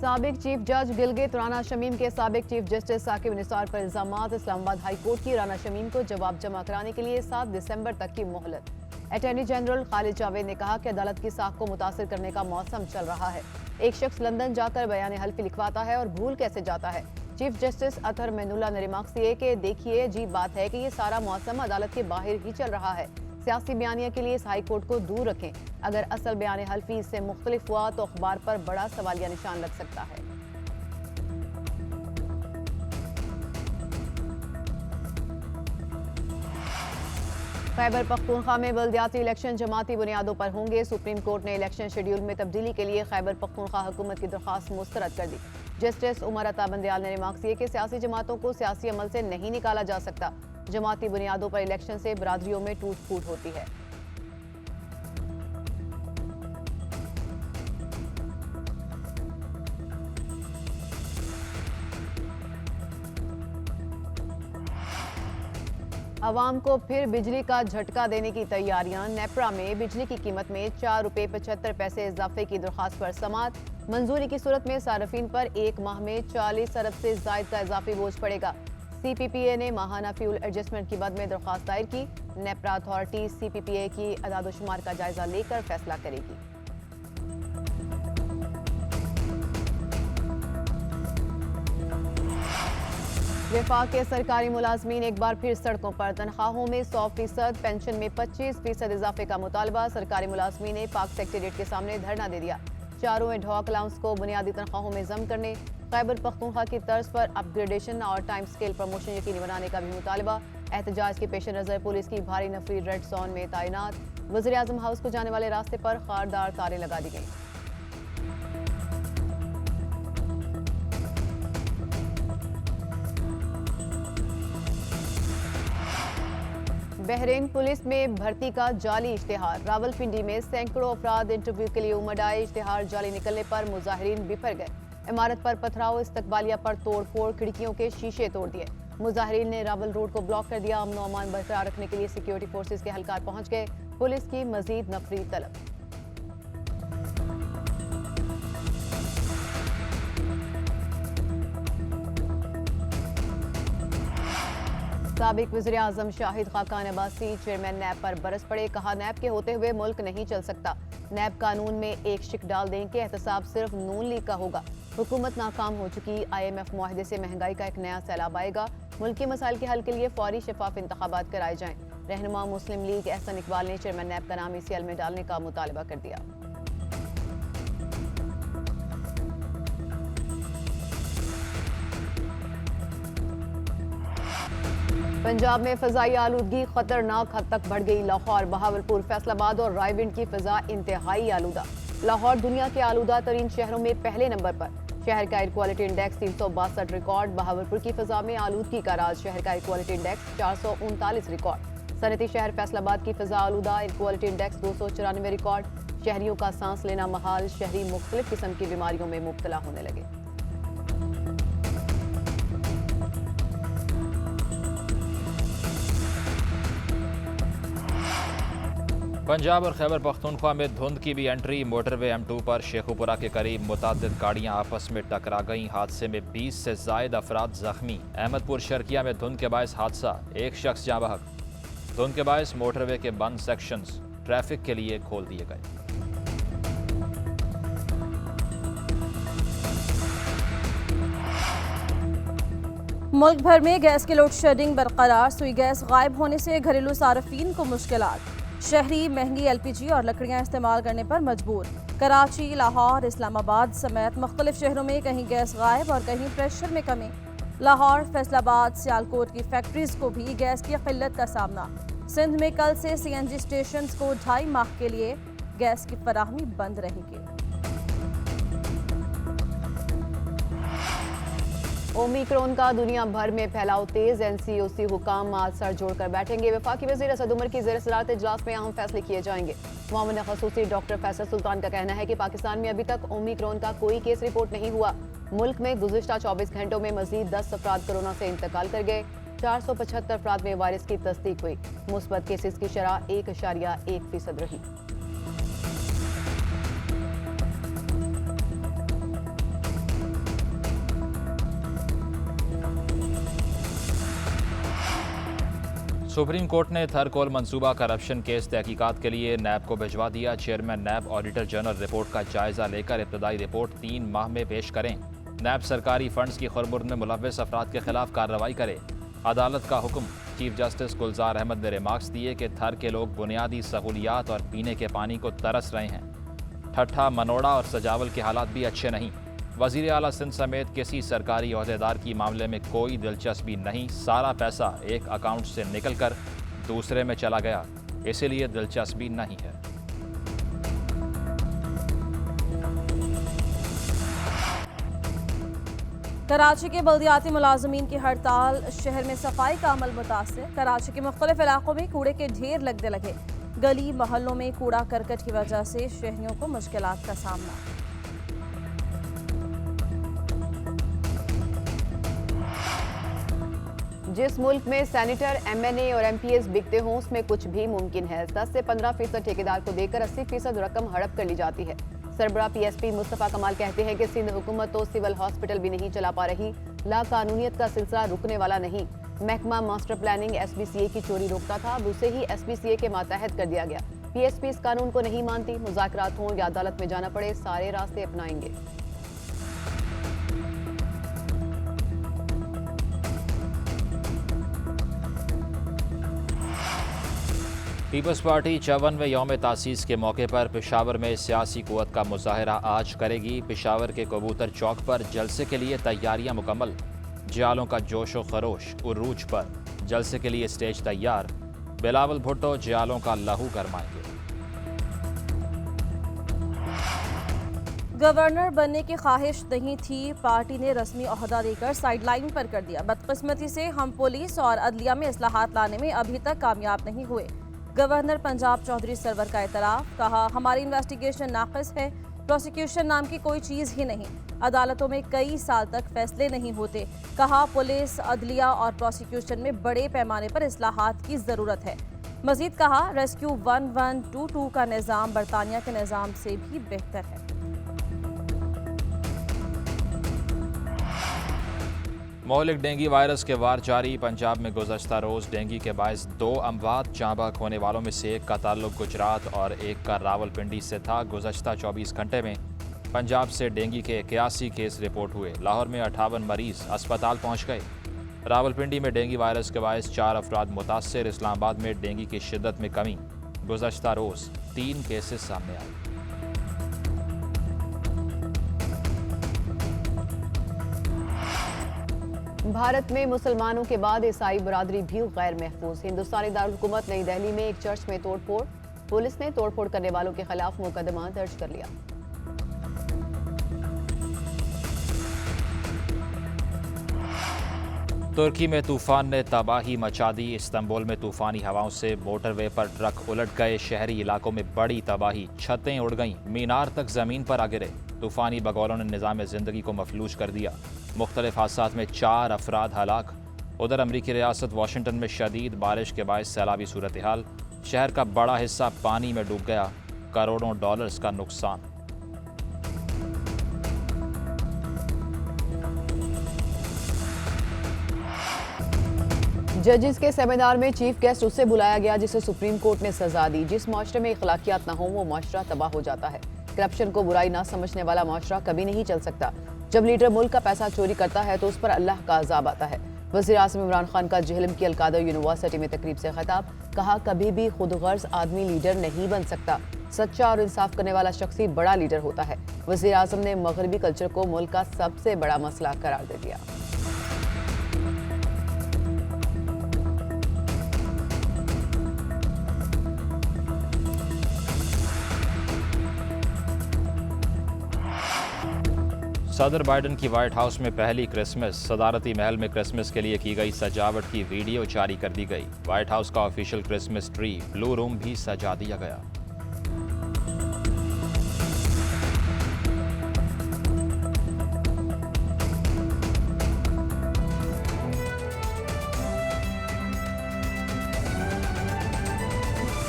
साबिक चीफ जज गिलगित राना शमीम के साबिक चीफ जस्टिस साकिब निसार पर इल्जामात। इस्लामाबाद हाई कोर्ट की राना शमीम को जवाब जमा कराने के लिए 7 दिसंबर तक की मोहलत। अटॉर्नी जनरल खालिद जावेद ने कहा कि अदालत की साख को मुतासिर करने का मौसम चल रहा है। एक शख्स लंदन जाकर बयान हल्फी लिखवाता है और भूल कैसे जाता है। चीफ जस्टिस अतहर मैनुल्लाह ने रिमार्क्स दिए कि देखिए अजीब बात है कि ये सारा मौसम अदालत के बाहर ही चल रहा है। सियासी बयानिया के लिए इस हाई कोर्ट को दूर रखें। अगर असल बयान हल्फी इससे मुख्तलिफ हुआ तो अखबार पर बड़ा सवालिया निशान लग सकता है। खैबर पख्तूनख्वा में बल्दियाती इलेक्शन जमाती बुनियादों पर होंगे। सुप्रीम कोर्ट ने इलेक्शन शेड्यूल में तब्दीली के लिए खैबर पख्तूनख्वा हुकूमत की दरख्वास्त मुस्तरद कर दी। जस्टिस उमर अता बंदयाल ने रिमार्क्स दिए कि सियासी जमातों को सियासी अमल से नहीं निकाला जा सकता। जमाती बुनियादों पर इलेक्शन से बरादरियों में टूट फूट होती है। आवाम को फिर बिजली का झटका देने की तैयारियां। नेपरा में बिजली की कीमत में 4 रुपये 75 पैसे इजाफे की दरख्वास्त पर समाअत। मंजूरी की सूरत में सार्फिन पर एक माह में 40 अरब से जायद का इजाफी बोझ पड़ेगा। CPPA ने माहाना फ्यूल एडजस्टमेंट की बद में दरख्वास्त दायर की। नेपरा अथॉरिटी CPPA की अदादोशुमार का जायजा लेकर फैसला करेगी। वफाक के सरकारी मुलाजमीन एक बार फिर सड़कों पर। तनख्वाहों में 100%, पेंशन में 25% इजाफे का मुतालबा। सरकारी मुलाजमीन ने पाक सेक्रेटेरिएट के सामने धरना दे दिया। चारों एडहॉक अलाउंस को बुनियादी तनख्वाहों में जम करने, खैबर पख्तूनख्वा की तर्ज पर अपग्रेडेशन और टाइम स्केल प्रमोशन यकीनी बनाने का भी मुतालबा। एहतजाज के पेश नज़र पुलिस की भारी नफरी रेड जोन में तैनात। वज़ीर आज़म हाउस को जाने वाले रास्ते पर खारदार तारें लगा दी गई। बहरीन पुलिस में भर्ती का जाली इश्तिहार। रावलपिंडी में सैकड़ों अफराद इंटरव्यू के लिए उमड़ आए। इश्तिहार जाली निकलने पर मुजाहिरीन बिफर गए। इमारत पर पथराव, इस्तकबालिया पर तोड़फोड़, खिड़कियों के शीशे तोड़ दिए। मुजाहिरीन ने रावल रोड को ब्लॉक कर दिया। अमन व अमान बरकरार रखने के लिए सिक्योरिटी फोर्सेज के एहलकार पहुंच गए। पुलिस की मजीद नफरी तलब। साबिक वज़ीर आज़म शाहिद खाकान अब्बासी चेयरमैन नैब पर बरस पड़े। कहा नैब के होते हुए मुल्क नहीं चल सकता। नैब कानून में एक शिक डाल दें कि एहतसाब सिर्फ नून लीग का होगा। हुकूमत नाकाम हो चुकी। IMF मुआहदे से महंगाई का एक नया सैलाब आएगा। मुल्क के मसाइल के हल के लिए फौरी शफाफ इंतखाबात कराए जाएं। रहनुमा मुस्लिम लीग एहसन इकबाल ने चेयरमैन नैब का नाम ECL में डालने का मुतालबा कर दिया। पंजाब में फ़ज़ाई आलूदगी खतरनाक हद तक बढ़ गई। लाहौर, बहावलपुर, फैसलाबाद और रायविंड की फ़ज़ा इंतहाई आलूदा। लाहौर दुनिया के आलूदा तरीन शहरों में पहले नंबर पर। शहर का air quality index 362 record. Bahawalpur की फ़ज़ा में आलूदगी का राज। शहर का एयर क्वालिटी इंडेक्स 439 रिकॉर्ड। सनती शहर फैसलाबाद की फ़ज़ा आलूदा। Air quality index 294 record. शहरियों का सांस लेना महाल। शहरी मुख्तलिफ किस्म की बीमारियों में मुब्तला होने लगे। पंजाब और खैबर पख्तूनख्वा में धुंध की भी एंट्री। मोटरवे M2 पर शेखुपुरा के करीब मुतअद्दिद गाड़ियां आपस में टकरा गईं। हादसे में 20 से जायद अफराद जख्मी। अहमदपुर शर्किया में धुंध के बायस हादसा, एक शख्स जाँ बहक। धुंध के बायस मोटरवे के बंद सेक्शंस ट्रैफिक के लिए खोल दिए गए। मुल्क भर में गैस की लोड शेडिंग बरकरार। सुई गैस गायब होने से घरेलू सार्फिन को मुश्किलात। शहरी महंगी LPG और लकड़ियां इस्तेमाल करने पर मजबूर। कराची, लाहौर, इस्लामाबाद समेत मुख्तलिफ शहरों में कहीं गैस गायब और कहीं प्रेशर में कमी। लाहौर, फैसलाबाद, सियालकोट की फैक्ट्रीज को भी गैस की किल्लत का सामना। सिंध में कल से CNG स्टेशन को 2.5 माह के लिए गैस की फराहमी बंद रहेगी। ओमिक्रॉन का दुनिया भर में फैलाव तेज। NCOC हुकाम आज सर जोड़कर बैठेंगे। वफाकी वज़ीर असद उमर की ज़ेर-ए-सदारत इजलास में अहम फैसले किए जाएंगे। मामून ख़ुसूसी डॉक्टर फैसल सुल्तान का कहना है कि पाकिस्तान में अभी तक ओमिक्रॉन का कोई केस रिपोर्ट नहीं हुआ। मुल्क में गुज़िश्ता 24 घंटों में मजीद 10 अफराद कोरोना से इंतकाल कर गए। 475 अफराद में वायरस की तस्दीक हुई। मुस्बत केसेस की शरह 1.1% रही। सुप्रीम कोर्ट ने थरकोल मंसूबा करप्शन केस तहकीकात के लिए नैब को भिजवा दिया। चेयरमैन नैब ऑडिटर जनरल रिपोर्ट का जायजा लेकर इब्तदाई रिपोर्ट 3 माह में पेश करें। नैब सरकारी फंड्स की खुरमुर्द में मुलव्वस अफराद के खिलाफ कार्रवाई करे। अदालत का हुक्म। चीफ जस्टिस गुलजार अहमद ने रिमार्क्स दिए कि थर के लोग बुनियादी सहूलियात और पीने के पानी को तरस रहे हैं। ठट्ठा, मनोड़ा और सजावल के हालात भी अच्छे नहीं। वज़ीर आला सिंध समेत किसी सरकारी ओहदेदार की मामले में कोई दिलचस्पी नहीं। सारा पैसा एक अकाउंट से निकलकर दूसरे में चला गया, इसीलिए दिलचस्पी नहीं है। कराची के बल्दियाती मुलाजमीन की हड़ताल, शहर में सफाई का अमल मुतासिर। कराची के मुख्तलिफ इलाकों में कूड़े के ढेर लगने लगे। गली मोहल्लों में कूड़ा करकट की वजह से शहरियों को मुश्किलात का सामना। जिस मुल्क में सैनिटर, MNA और MPS बिकते हों उसमें कुछ भी मुमकिन है। 10 से 15% ठेकेदार को देकर 80% रकम हड़प कर ली जाती है। सरबराह PSP मुस्तफा कमाल कहते हैं कि सिंध हुकूमत तो सिविल हॉस्पिटल भी नहीं चला पा रही। लाकानूनियत का सिलसिला रुकने वाला नहीं। महकमा मास्टर प्लानिंग SBCA की चोरी रोकता था, अब उसे ही SBCA के मातहत कर दिया गया। PSP इस कानून को नहीं मानती। मुज़ाकरात हों या अदालत में जाना पड़े, सारे रास्ते अपनाएंगे। पीपल्स पार्टी 54वें यौम तासीस के मौके पर पेशावर में सियासी कुव्वत का मुजाहरा आज करेगी। पेशावर के कबूतर चौक पर जलसे के लिए तैयारियां मुकम्मल। जियालों का जोश व खरोश उरूज पर। जलसे के लिए स्टेज तैयार। बिलावल भुट्टो जियालों का लहू गरमाएंगे। गवर्नर बनने की ख्वाहिश नहीं थी, पार्टी ने रस्मी ओहदा देकर साइडलाइन पर कर दिया। बदकिस्मती से हम पुलिस और अदलिया में इस्लाहात लाने में अभी तक कामयाब नहीं हुए। गवर्नर पंजाब चौधरी सरवर का एतराफ़। कहा, हमारी इन्वेस्टिगेशन नाक़िस है, प्रोसिक्यूशन नाम की कोई चीज़ ही नहीं। अदालतों में कई साल तक फैसले नहीं होते। कहा, पुलिस, अदलिया और प्रोसिक्यूशन में बड़े पैमाने पर इस्लाहात की ज़रूरत है। मज़ीद कहा, रेस्क्यू 1122 का निज़ाम बरतानिया के निज़ाम से भी बेहतर है। मौलिक डेंगू वायरस के वार जारी। पंजाब में गुज़श्ता रोज़ डेंगू के बायस 2 अमवात। जाँबाक होने वालों में से एक का ताल्लुक गुजरात और एक का रावलपिंडी से था। गुज़श्ता 24 घंटे में पंजाब से डेंगू के 81 केस रिपोर्ट हुए। लाहौर में 58 मरीज अस्पताल पहुँच गए। रावलपिंडी में डेंगू वायरस के बायस 4 अफराद मुतासर। इस्लामाबाद में डेंगू की शिद्दत में कमी। गुज़श्ता रोज़ 3 केसेस सामने आए। भारत में मुसलमानों के बाद ईसाई बरादरी भी गैर महफूज। हिंदुस्तानी दारुल हुकूमत नई दिल्ली में एक चर्च में तोड़फोड़। पुलिस ने तोड़फोड़ करने वालों के खिलाफ मुकदमा दर्ज कर लिया। तुर्की में तूफान ने तबाही मचा दी। इस्तांबुल में तूफानी हवाओं से मोटरवे पर ट्रक उलट गए। शहरी इलाकों में बड़ी तबाही। छतें उड़ गईं। मीनार तक जमीन पर आ गिरे। तूफानी बगौलों ने निज़ाम ज़िंदगी को मफलूज कर दिया। मुख्तलिफ हादसात में 4 अफराद हलाक। उधर अमरीकी रियासत वाशिंगटन में शदीद बारिश के बायस सैलाबी सूरत हाल। शहर का बड़ा हिस्सा पानी में डूब गया। करोड़ों डॉलर्स का नुकसान। जजेस के सेमिनार में चीफ गेस्ट उससे बुलाया गया जिसे सुप्रीम कोर्ट ने सजा दी। जिस माशरे में इखलाकियात न हो वो माशरा तबाह हो जाता है। करप्शन को बुराई ना समझने वाला माशरा कभी नहीं चल सकता। जब लीडर मुल्क का पैसा चोरी करता है तो उस पर अल्लाह का अजाब आता है। वज़ीर आज़म इमरान खान का जेहलम की अलकादर यूनिवर्सिटी में तकरीब से खिताब। कहा, कभी भी खुदगर्ज आदमी लीडर नहीं बन सकता। सच्चा और इंसाफ करने वाला शख्स ही बड़ा लीडर होता है। वज़ीर आज़म ने मगरबी कल्चर को मुल्क का सबसे बड़ा मसला करार दे दिया। सदर बाइडन की व्हाइट हाउस में पहली क्रिसमस। सदारती महल में क्रिसमस के लिए की गई सजावट की वीडियो जारी कर दी गई। व्हाइट हाउस का official Christmas tree blue room भी सजा दिया गया।